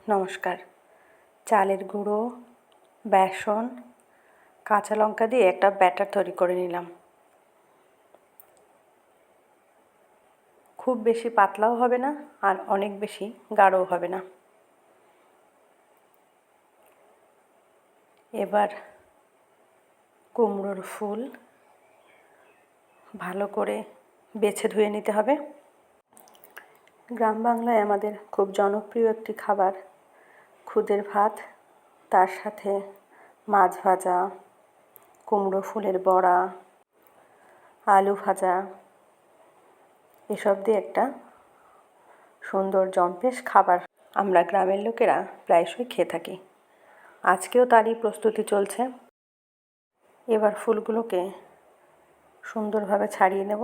নমস্কার। চালের গুঁড়ো, বেসন, কাঁচা লঙ্কা দিয়ে একটা ব্যাটার তৈরি করে নিলাম। খুব বেশি পাতলাও হবে না আর অনেক বেশি গাঢ়ও হবে না। এবার কুমড়োর ফুল ভালো করে বেছে ধুয়ে নিতে হবে। গ্রাম বাংলায় আমাদের খুব জনপ্রিয় একটি খাবার খুদের ভাত, তার সাথে মাছ ভাজা, কুমড়ো ফুলের বড়া, আলু ভাজা, এসব দিয়ে একটা সুন্দর জম্পেশ খাবার আমরা গ্রামের লোকেরা প্রায়শই খেয়ে থাকি। আজকেও তারই প্রস্তুতি চলছে। এবার ফুলগুলোকে সুন্দরভাবে ছাড়িয়ে নেব।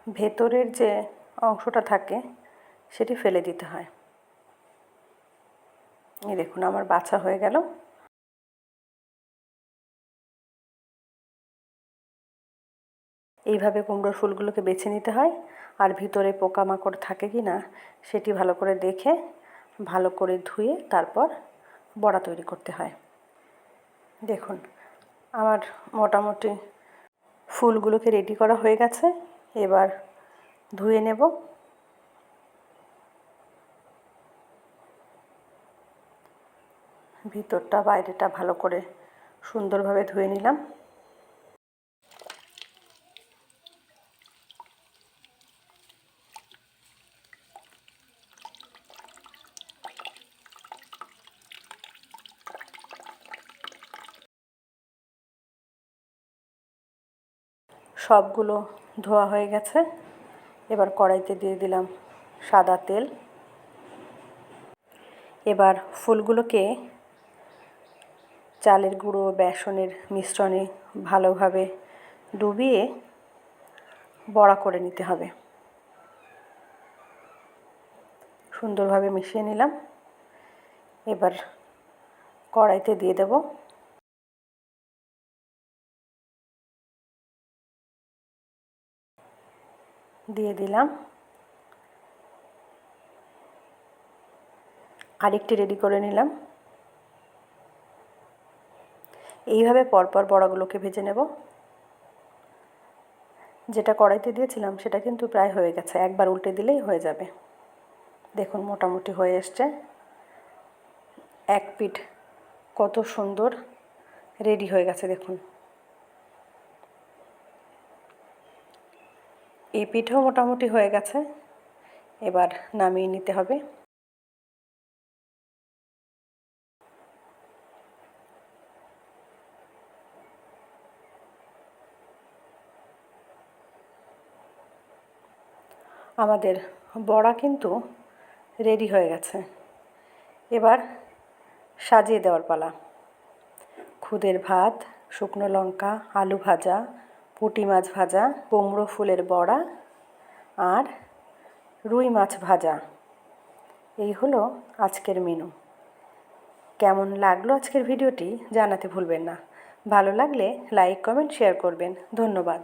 ভেতরের যে অংশটা থাকে সেটি ফেলে দিতে হয়। এই দেখুন, আমার বাছা হয়ে গেল। এইভাবে কুমড়োর ফুলগুলোকে বেছে নিতে হয়, আর ভিতরে পোকামাকড় থাকে কি না সেটি ভালো করে দেখে ভালো করে ধুয়ে তারপর বড়া তৈরি করতে হয়। দেখুন, আমার মোটামুটি ফুলগুলোকে রেডি করা হয়ে গেছে। এবার ধুয়ে নেব। ভিতরটা বাইরেটা ভালো করে সুন্দরভাবে ধুয়ে নিলাম। সবগুলো ধোয়া হয়ে গেছে। এবার কড়াইতে দিয়ে দিলাম সাদা তেল। এবার ফুলগুলোকে চালের গুঁড়ো বেসনের মিশ্রণে ভালোভাবে ডুবিয়ে বড়া করে নিতে হবে। সুন্দরভাবে মিশিয়ে নিলাম। এবার কড়াইতে দিয়ে দেব। দিয়ে দিলাম। আরেকটি রেডি করে নিলাম। এইভাবে পরপর বড়াগুলোকে ভেজে নেব। যেটা কড়াইতে দিয়েছিলাম সেটা কিন্তু প্রায় হয়ে গেছে, একবার উল্টে দিলেই হয়ে যাবে। দেখুন, মোটামুটি হয়ে এসছে। এক পিঠ কত সুন্দর রেডি হয়ে গেছে দেখুন। এই পিঠেও মোটামুটি হয়ে গেছে। এবার নামিয়ে নিতে হবে। আমাদের বড়া কিন্তু রেডি হয়ে গেছে। এবার সাজিয়ে দেওয়ার পালা। খুদের ভাত, শুকনো লঙ্কা, আলু ভাজা, পুঁটি মাছ ভাজা, কুমড়ো ফুলের বড়া আর রুই মাছ ভাজা, এই হলো আজকের মেনু। কেমন লাগলো আজকের ভিডিওটি জানাতে ভুলবেন না। ভালো লাগলে লাইক, কমেন্ট, শেয়ার করবেন। ধন্যবাদ।